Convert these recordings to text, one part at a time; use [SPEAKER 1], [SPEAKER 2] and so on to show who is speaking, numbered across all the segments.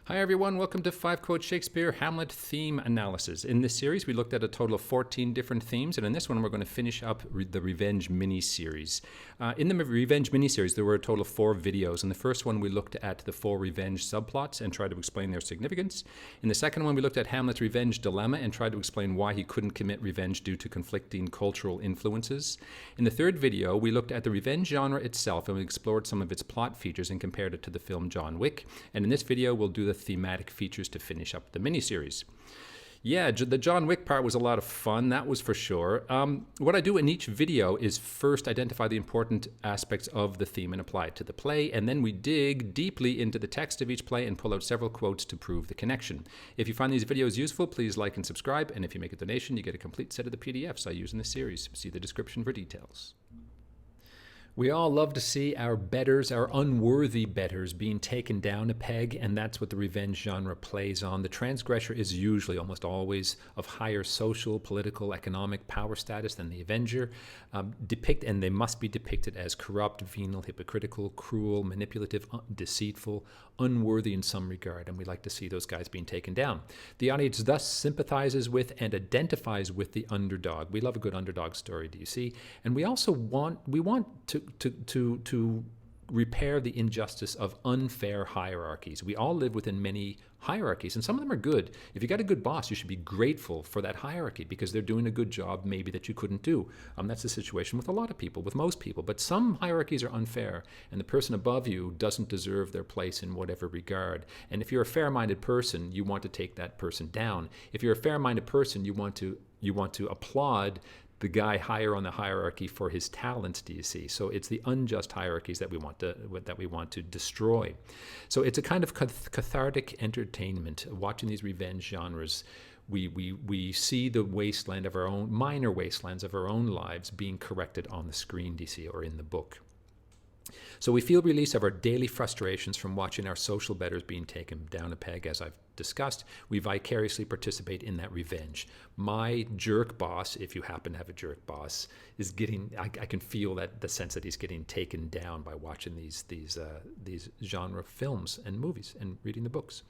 [SPEAKER 1] Hi everyone, welcome to 5 Quote Shakespeare Hamlet Theme Analysis. In this series, we looked at a total of 14 different themes, and in this one, we're going to finish up the Revenge mini-series. In the Revenge mini-series, there were a total of 4 videos. In the first one, we looked at the 4 revenge subplots and tried to explain their significance. In the second one, we looked at Hamlet's revenge dilemma and tried to explain why he couldn't commit revenge due to conflicting cultural influences. In the third video, we looked at the revenge genre itself and we explored some of its plot features and compared it to the film John Wick. And in this video, we'll do the thematic features to finish up the miniseries. Yeah, the John Wick part was a lot of fun, that was for sure. What I do in each video is first identify the important aspects of the theme and apply it to the play, and then we dig deeply into the text of each play and pull out several quotes to prove the connection. If you find these videos useful, please like and subscribe, and if you make a donation, you get a complete set of the PDFs I use in this series. See the description for details. We all love to see our betters, our unworthy betters, being taken down a peg, and that's what the revenge genre plays on. The transgressor is usually, almost always, of higher social, political, economic power status than the avenger. And they must be depicted as corrupt, venal, hypocritical, cruel, manipulative, deceitful, unworthy in some regard, and we like to see those guys being taken down. The audience thus sympathizes with and identifies with the underdog. We love a good underdog story, do you see? And we also want to repair the injustice of unfair hierarchies. We all live within many hierarchies, and some of them are good. If you got a good boss, you should be grateful for that hierarchy because they're doing a good job maybe that you couldn't do. That's the situation with a lot of people, with most people. But some hierarchies are unfair, and the person above you doesn't deserve their place in whatever regard. And if you're a fair-minded person, you want to take that person down. If you're a fair-minded person, you want to applaud the guy higher on the hierarchy for his talents, do you see? So it's the unjust hierarchies that we want to destroy. So it's a kind of cathartic entertainment. Watching these revenge genres, we see the wasteland of our own, minor wastelands of our own lives being corrected on the screen, do you see, or in the book. So we feel release of our daily frustrations from watching our social betters being taken down a peg, as I've discussed. We vicariously participate in that revenge. My jerk boss, if you happen to have a jerk boss, is getting, I can feel that the sense that he's getting taken down by watching these genre films and movies and reading the books.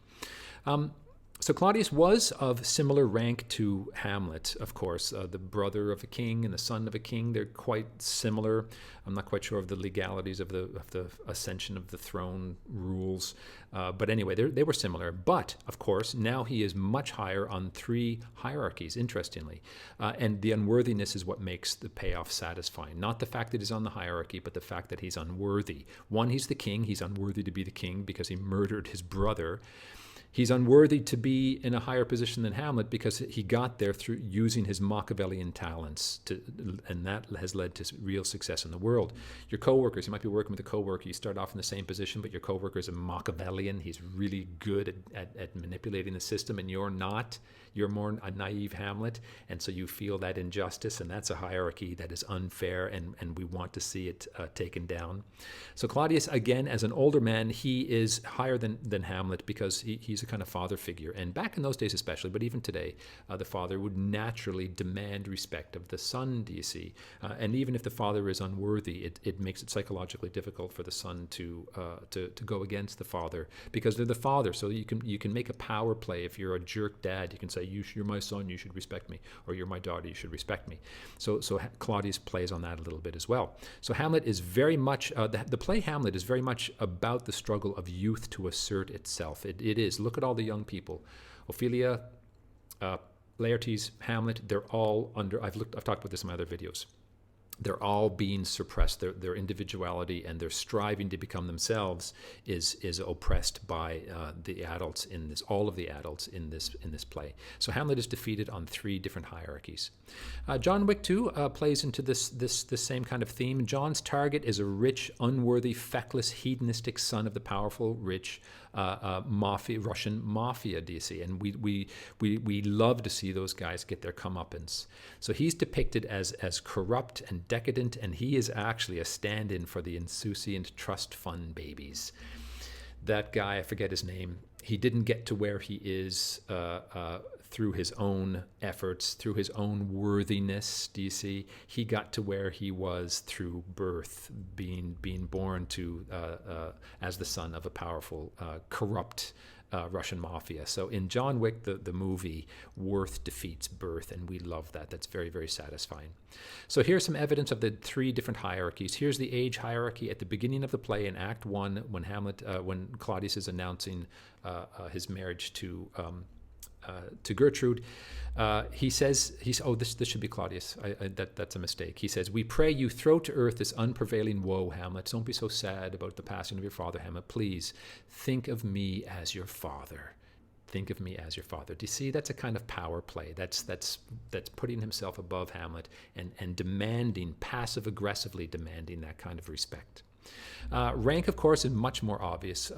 [SPEAKER 1] So Claudius was of similar rank to Hamlet, of course. The brother of a king and the son of a king, they're quite similar. I'm not quite sure of the legalities of the ascension of the throne rules. But anyway, they were similar. But, of course, now he is much higher on 3 hierarchies, interestingly. And the unworthiness is what makes the payoff satisfying. Not the fact that he's on the hierarchy, but the fact that he's unworthy. One, he's the king. He's unworthy to be the king because he murdered his brother. He's unworthy to be in a higher position than Hamlet because he got there through using his Machiavellian talents, and that has led to real success in the world. Your coworkers, you might be working with a coworker, you start off in the same position, but your coworker is a Machiavellian. He's really good at manipulating the system, and you're not. You're more a naive Hamlet, and so you feel that injustice, and that's a hierarchy that is unfair, and we want to see it taken down. So Claudius, again, as an older man, he is higher than Hamlet because he's a kind of father figure. And back in those days especially, but even today, the father would naturally demand respect of the son, do you see? And even if the father is unworthy, it makes it psychologically difficult for the son to go against the father because they're the father. So you can make a power play. If you're a jerk dad, you can say, you're my son, you should respect me, or you're my daughter, you should respect me. So Claudius plays on that a little bit as well. So Hamlet is very much, the play Hamlet is very much about the struggle of youth to assert itself. It is. Look at all the young people. Ophelia, Laertes, Hamlet, they're all under, I've talked about this in my other videos. They're all being suppressed. Their individuality and their striving to become themselves is oppressed by the adults in this. All of the adults in this play. So Hamlet is defeated on 3 different hierarchies. John Wick 2 plays into this same kind of theme. John's target is a rich, unworthy, feckless, hedonistic son of the powerful, rich Russian mafia, do you see? And we love to see those guys get their comeuppance. So he's depicted as corrupt and decadent, and he is actually a stand-in for the insouciant trust fund babies. That guy, I forget his name, he didn't get to where he is through his own efforts, through his own worthiness. Do you see? He got to where he was through birth, being born to as the son of a powerful, corrupt Russian mafia. So in John Wick, the movie, worth defeats birth, and we love that. That's very, very satisfying. So here's some evidence of the three different hierarchies. Here's the age hierarchy at the beginning of the play in Act 1 when Claudius is announcing his marriage to Gertrude. He says, this should be Claudius. That's a mistake. He says, "We pray you throw to earth this unprevailing woe, Hamlet. Don't be so sad about the passing of your father, Hamlet. Please think of me as your father. Think of me as your father." Do you see? That's a kind of power play. That's putting himself above Hamlet and demanding, passive-aggressively demanding that kind of respect. Rank, of course, is much more obvious.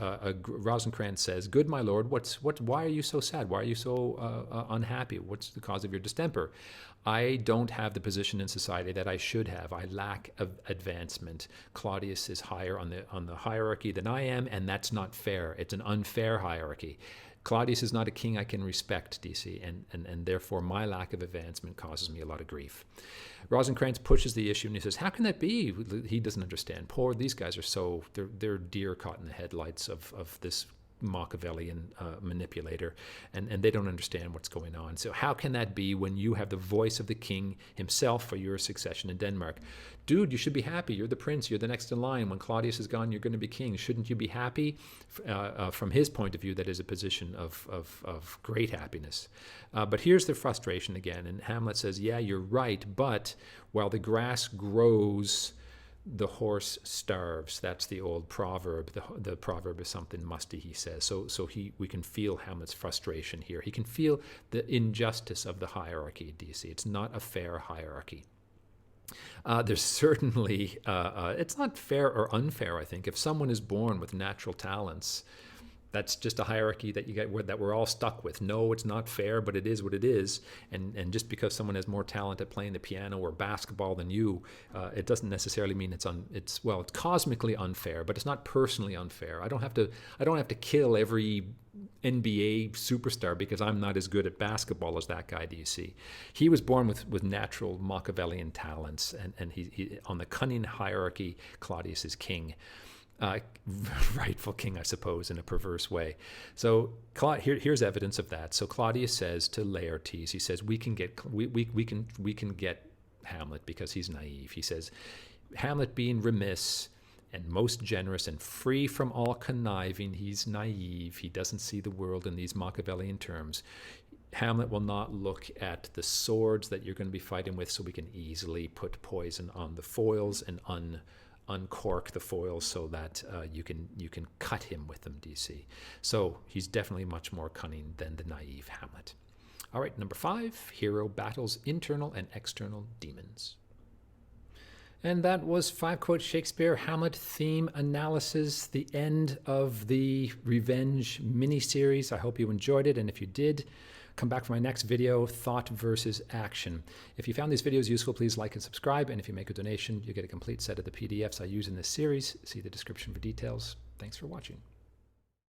[SPEAKER 1] Rosencrantz says, "Good my lord, why are you so sad? Why are you so unhappy? What's the cause of your distemper? I don't have the position in society that I should have. I lack of advancement. Claudius is higher on the hierarchy than I am, and that's not fair. It's an unfair hierarchy. Claudius is not a king I can respect, DC, and therefore my lack of advancement causes me a lot of grief." Rosencrantz pushes the issue and he says, "How can that be?" He doesn't understand. These guys are they're deer caught in the headlights of this Machiavellian manipulator, and they don't understand what's going on. So how can that be when you have the voice of the king himself for your succession in Denmark? Dude, you should be happy. You're the prince. You're the next in line. When Claudius is gone, you're going to be king. Shouldn't you be happy? From his point of view, that is a position of great happiness. But here's the frustration again. And Hamlet says, "Yeah, you're right, but while the grass grows, the horse starves." That's the old proverb. The proverb is something musty, he says. So we can feel Hamlet's frustration here. He can feel the injustice of the hierarchy, DC. It's not a fair hierarchy. There's certainly, it's not fair or unfair, I think. If someone is born with natural talents, that's just a hierarchy that you get that we're all stuck with. No, it's not fair, but it is what it is. And just because someone has more talent at playing the piano or basketball than you, it doesn't necessarily mean it's cosmically unfair, but it's not personally unfair. I don't have to kill every NBA superstar because I'm not as good at basketball as that guy. Do you see? He was born with natural Machiavellian talents, and he on the cunning hierarchy, Claudius is king. Rightful king, I suppose, in a perverse way. So here's evidence of that. So Claudius says to Laertes, he says, we can get Hamlet because he's naive. He says, Hamlet being remiss and most generous and free from all conniving, he's naive. He doesn't see the world in these Machiavellian terms. Hamlet will not look at the swords that you're going to be fighting with, so we can easily put poison on the foils and uncork the foils so that you can cut him with them, DC. So he's definitely much more cunning than the naive Hamlet. All right, number 5, hero battles internal and external demons. And that was 5 quote Shakespeare Hamlet theme analysis, the end of the Revenge mini-series. I hope you enjoyed it, and if you did, come back for my next video, Thought versus Action. If you found these videos useful, please like and subscribe, and if you make a donation, you get a complete set of the PDFs I use in this series. See the description for details. Thanks for watching.